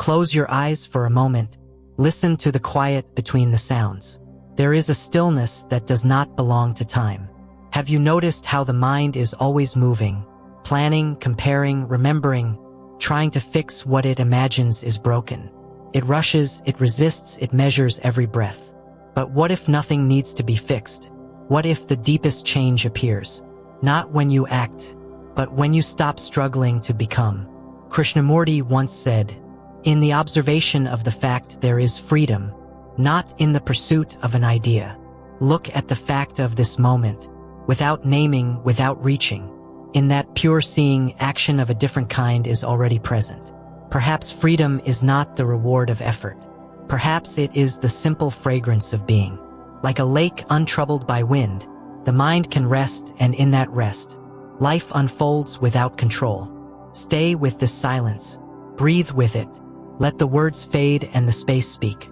Close your eyes for a moment. Listen to the quiet between the sounds. There is a stillness that does not belong to time. Have you noticed how the mind is always moving, planning, comparing, remembering, trying to fix what it imagines is broken? It rushes, it resists, it measures every breath. But what if nothing needs to be fixed? What if the deepest change appears? Not when you act, but when you stop struggling to become. Krishnamurti once said, "In the observation of the fact there is freedom, not in the pursuit of an idea. Look at the fact of this moment, without naming, without reaching. In that pure seeing, action of a different kind is already present." Perhaps freedom is not the reward of effort. Perhaps it is the simple fragrance of being. Like a lake untroubled by wind, the mind can rest, and in that rest, life unfolds without control. Stay with this silence. Breathe with it. Let the words fade and the space speak.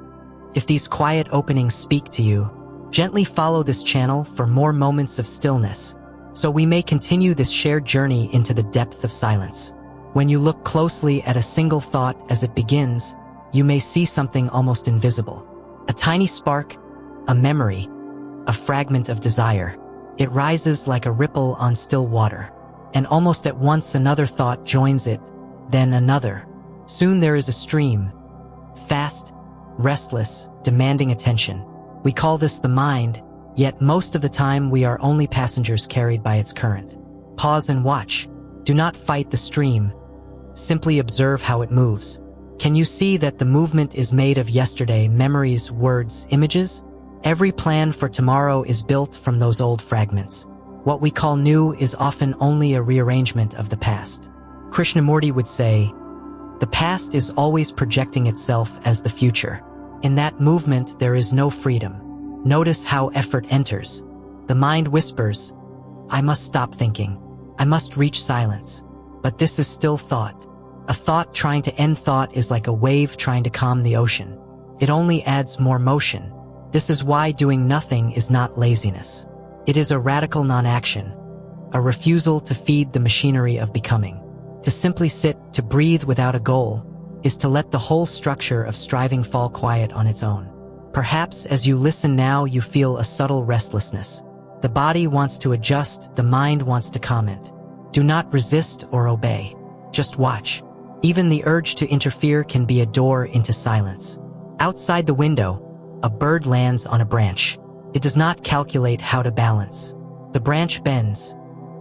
If these quiet openings speak to you, gently follow this channel for more moments of stillness, so we may continue this shared journey into the depth of silence. When you look closely at a single thought as it begins, you may see something almost invisible. A tiny spark, a memory, a fragment of desire. It rises like a ripple on still water, and almost at once another thought joins it, then another. Soon there is a stream, fast, restless, demanding attention. We call this the mind, yet most of the time we are only passengers carried by its current. Pause and watch. Do not fight the stream. Simply observe how it moves. Can you see that the movement is made of yesterday, memories, words, images? Every plan for tomorrow is built from those old fragments. What we call new is often only a rearrangement of the past. Krishnamurti would say, "The past is always projecting itself as the future. In that movement there is no freedom." Notice how effort enters. The mind whispers, "I must stop thinking. I must reach silence." But this is still thought. A thought trying to end thought is like a wave trying to calm the ocean. It only adds more motion. This is why doing nothing is not laziness. It is a radical non-action, a refusal to feed the machinery of becoming. To simply sit, to breathe without a goal, is to let the whole structure of striving fall quiet on its own. Perhaps as you listen now you feel a subtle restlessness. The body wants to adjust, the mind wants to comment. Do not resist or obey. Just watch. Even the urge to interfere can be a door into silence. Outside the window, a bird lands on a branch. It does not calculate how to balance. The branch bends.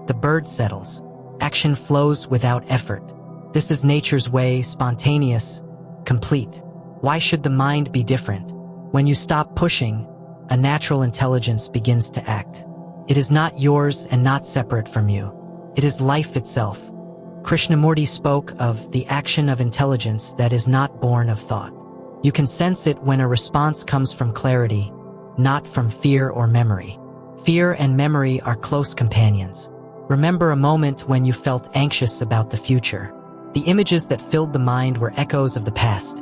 The bird settles. Action flows without effort. This is nature's way, spontaneous, complete. Why should the mind be different? When you stop pushing, a natural intelligence begins to act. It is not yours and not separate from you. It is life itself. Krishnamurti spoke of the action of intelligence that is not born of thought. You can sense it when a response comes from clarity, not from fear or memory. Fear and memory are close companions. Remember a moment when you felt anxious about the future. The images that filled the mind were echoes of the past.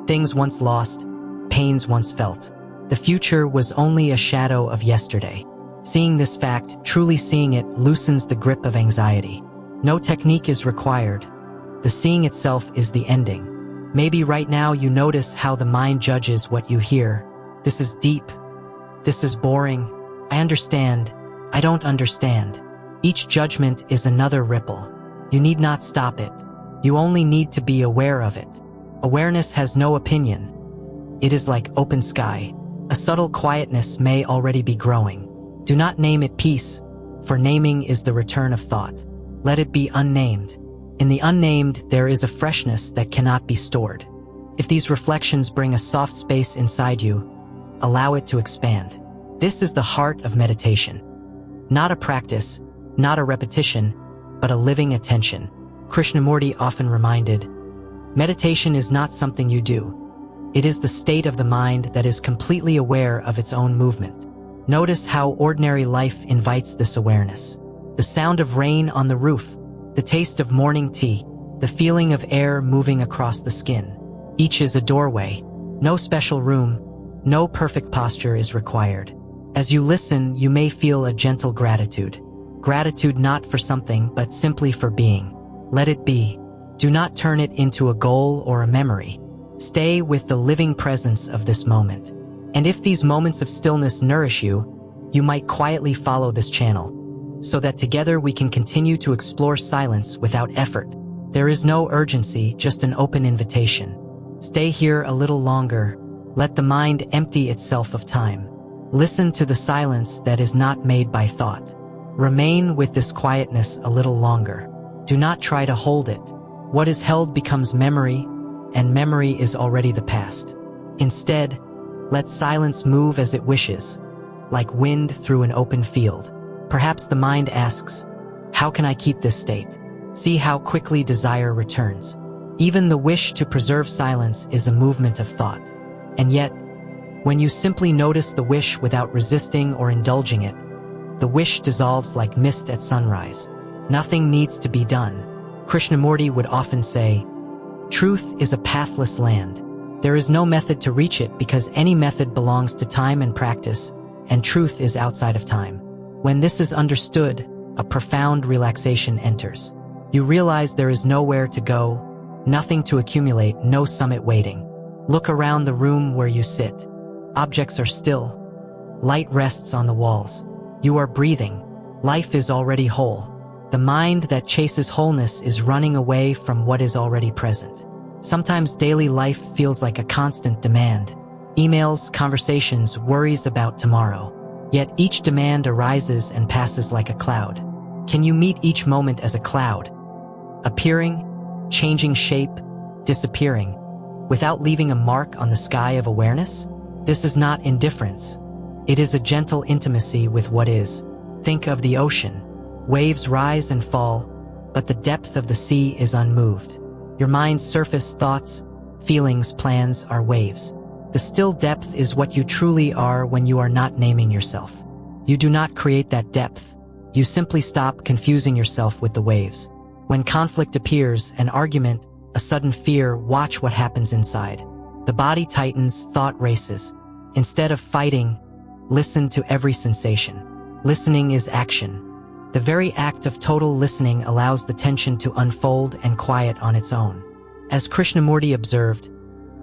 Things once lost, pains once felt. The future was only a shadow of yesterday. Seeing this fact, truly seeing it, loosens the grip of anxiety. No technique is required. The seeing itself is the ending. Maybe right now you notice how the mind judges what you hear. This is deep. This is boring. I understand. I don't understand. Each judgment is another ripple. You need not stop it. You only need to be aware of it. Awareness has no opinion. It is like open sky. A subtle quietness may already be growing. Do not name it peace, for naming is the return of thought. Let it be unnamed. In the unnamed, there is a freshness that cannot be stored. If these reflections bring a soft space inside you, allow it to expand. This is the heart of meditation. Not a practice, not a repetition, but a living attention. Krishnamurti often reminded, meditation is not something you do. It is the state of the mind that is completely aware of its own movement. Notice how ordinary life invites this awareness. The sound of rain on the roof, the taste of morning tea, the feeling of air moving across the skin. Each is a doorway. No special room, no perfect posture is required. As you listen, you may feel a gentle gratitude. Gratitude not for something, but simply for being. Let it be. Do not turn it into a goal or a memory. Stay with the living presence of this moment. And if these moments of stillness nourish you, you might quietly follow this channel, so that together we can continue to explore silence without effort. There is no urgency, just an open invitation. Stay here a little longer. Let the mind empty itself of time. Listen to the silence that is not made by thought. Remain with this quietness a little longer. Do not try to hold it. What is held becomes memory, and memory is already the past. Instead, let silence move as it wishes, like wind through an open field. Perhaps the mind asks, how can I keep this state? See how quickly desire returns. Even the wish to preserve silence is a movement of thought. And yet, when you simply notice the wish without resisting or indulging it, the wish dissolves like mist at sunrise. Nothing needs to be done. Krishnamurti would often say, truth is a pathless land. There is no method to reach it because any method belongs to time and practice, and truth is outside of time. When this is understood, a profound relaxation enters. You realize there is nowhere to go, nothing to accumulate, no summit waiting. Look around the room where you sit. Objects are still. Light rests on the walls. You are breathing. Life is already whole. The mind that chases wholeness is running away from what is already present. Sometimes daily life feels like a constant demand. Emails, conversations, worries about tomorrow. Yet each demand arises and passes like a cloud. Can you meet each moment as a cloud? Appearing, changing shape, disappearing, without leaving a mark on the sky of awareness? This is not indifference. It is a gentle intimacy with what is. Think of the ocean. Waves rise and fall, but the depth of the sea is unmoved. Your mind's surface thoughts, feelings, plans are waves. The still depth is what you truly are when you are not naming yourself. You do not create that depth. You simply stop confusing yourself with the waves. When conflict appears, an argument, a sudden fear, watch what happens inside. The body tightens, thought races. Instead of fighting, listen to every sensation. Listening is action. The very act of total listening allows the tension to unfold and quiet on its own. As Krishnamurti observed,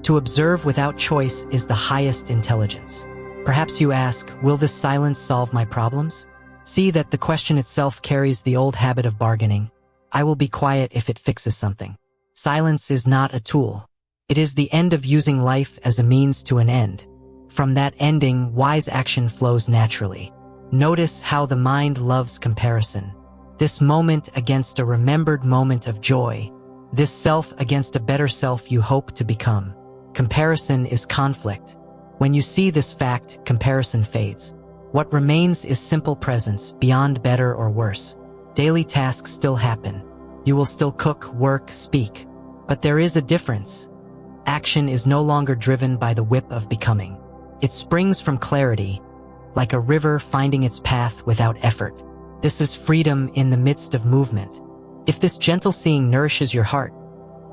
to observe without choice is the highest intelligence. Perhaps you ask, will this silence solve my problems? See that the question itself carries the old habit of bargaining. I will be quiet if it fixes something. Silence is not a tool. It is the end of using life as a means to an end. From that ending, wise action flows naturally. Notice how the mind loves comparison. This moment against a remembered moment of joy. This self against a better self you hope to become. Comparison is conflict. When you see this fact, comparison fades. What remains is simple presence, beyond better or worse. Daily tasks still happen. You will still cook, work, speak. But there is a difference. Action is no longer driven by the whip of becoming. It springs from clarity, like a river finding its path without effort. This is freedom in the midst of movement. If this gentle seeing nourishes your heart,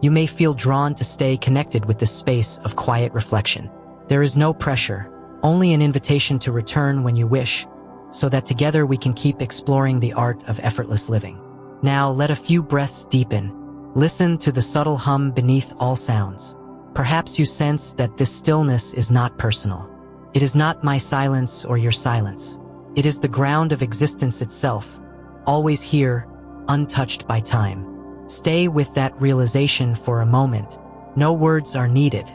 you may feel drawn to stay connected with this space of quiet reflection. There is no pressure, only an invitation to return when you wish, so that together we can keep exploring the art of effortless living. Now let a few breaths deepen. Listen to the subtle hum beneath all sounds. Perhaps you sense that this stillness is not personal. It is not my silence or your silence. It is the ground of existence itself, always here, untouched by time. Stay with that realization for a moment. No words are needed,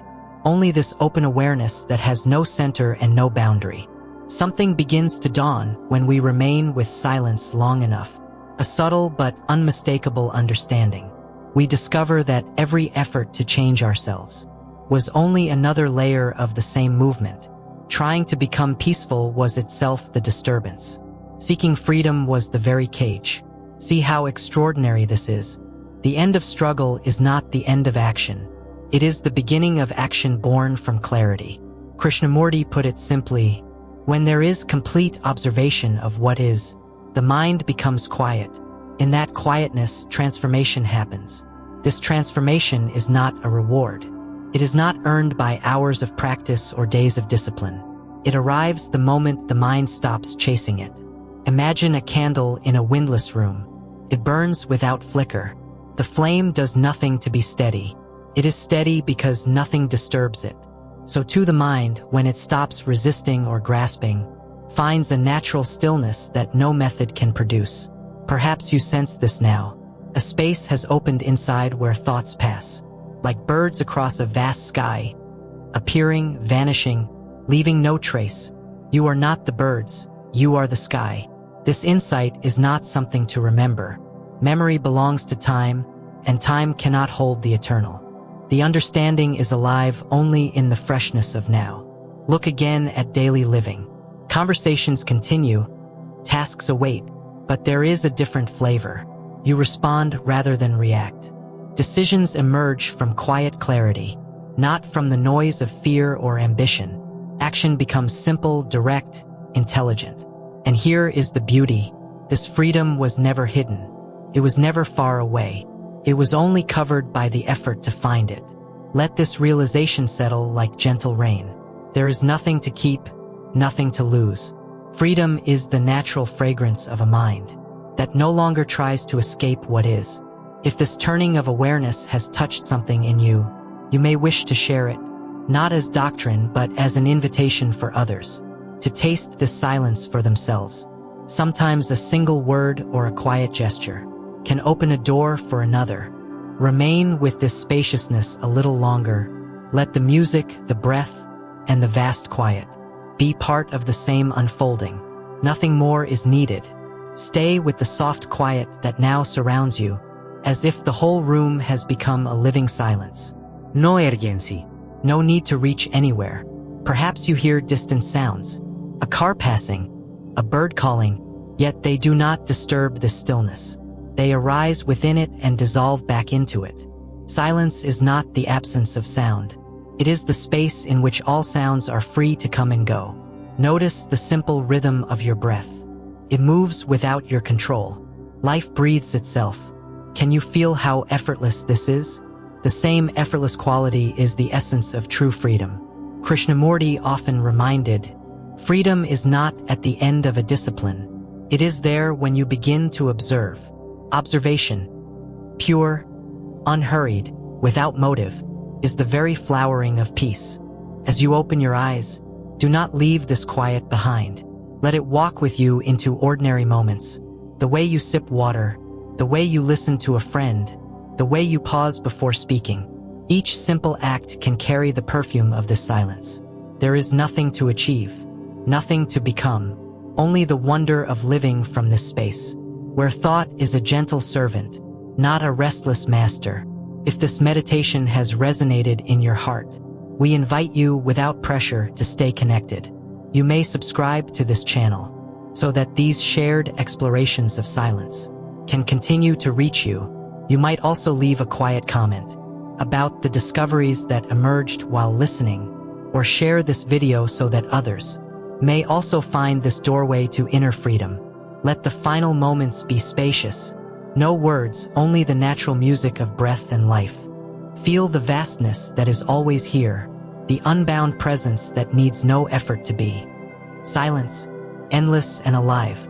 only this open awareness that has no center and no boundary. Something begins to dawn when we remain with silence long enough. A subtle but unmistakable understanding. We discover that every effort to change ourselves was only another layer of the same movement. Trying to become peaceful was itself the disturbance. Seeking freedom was the very cage. See how extraordinary this is. The end of struggle is not the end of action. It is the beginning of action born from clarity. Krishnamurti put it simply, when there is complete observation of what is, the mind becomes quiet. In that quietness, transformation happens. This transformation is not a reward. It is not earned by hours of practice or days of discipline. It arrives the moment the mind stops chasing it. Imagine a candle in a windless room. It burns without flicker. The flame does nothing to be steady. It is steady because nothing disturbs it. So too the mind, when it stops resisting or grasping, finds a natural stillness that no method can produce. Perhaps you sense this now. A space has opened inside where thoughts pass, like birds across a vast sky, appearing, vanishing, leaving no trace. You are not the birds, you are the sky. This insight is not something to remember. Memory belongs to time, and time cannot hold the eternal. The understanding is alive only in the freshness of now. Look again at daily living. Conversations continue, tasks await, but there is a different flavor. You respond rather than react. Decisions emerge from quiet clarity, not from the noise of fear or ambition. Action becomes simple, direct, intelligent. And here is the beauty. This freedom was never hidden. It was never far away. It was only covered by the effort to find it. Let this realization settle like gentle rain. There is nothing to keep, nothing to lose. Freedom is the natural fragrance of a mind that no longer tries to escape what is. If this turning of awareness has touched something in you, you may wish to share it, not as doctrine but as an invitation for others to taste this silence for themselves. Sometimes a single word or a quiet gesture can open a door for another. Remain with this spaciousness a little longer. Let the music, the breath, and the vast quiet be part of the same unfolding. Nothing more is needed. Stay with the soft quiet that now surrounds you, as if the whole room has become a living silence. No urgency. No need to reach anywhere. Perhaps you hear distant sounds, a car passing, a bird calling, yet they do not disturb this stillness. They arise within it and dissolve back into it. Silence is not the absence of sound. It is the space in which all sounds are free to come and go. Notice the simple rhythm of your breath. It moves without your control. Life breathes itself. Can you feel how effortless this is? The same effortless quality is the essence of true freedom. Krishnamurti often reminded, freedom is not at the end of a discipline. It is there when you begin to observe. Observation, pure, unhurried, without motive, is the very flowering of peace. As you open your eyes, do not leave this quiet behind. Let it walk with you into ordinary moments. The way you sip water, the way you listen to a friend, the way you pause before speaking. Each simple act can carry the perfume of this silence. There is nothing to achieve, nothing to become, only the wonder of living from this space, where thought is a gentle servant, not a restless master. If this meditation has resonated in your heart, we invite you without pressure to stay connected. You may subscribe to this channel so that these shared explorations of silence can continue to reach you. You might also leave a quiet comment about the discoveries that emerged while listening, or share this video so that others may also find this doorway to inner freedom. Let the final moments be spacious. No words, only the natural music of breath and life. Feel the vastness that is always here, the unbound presence that needs no effort to be. Silence, endless and alive.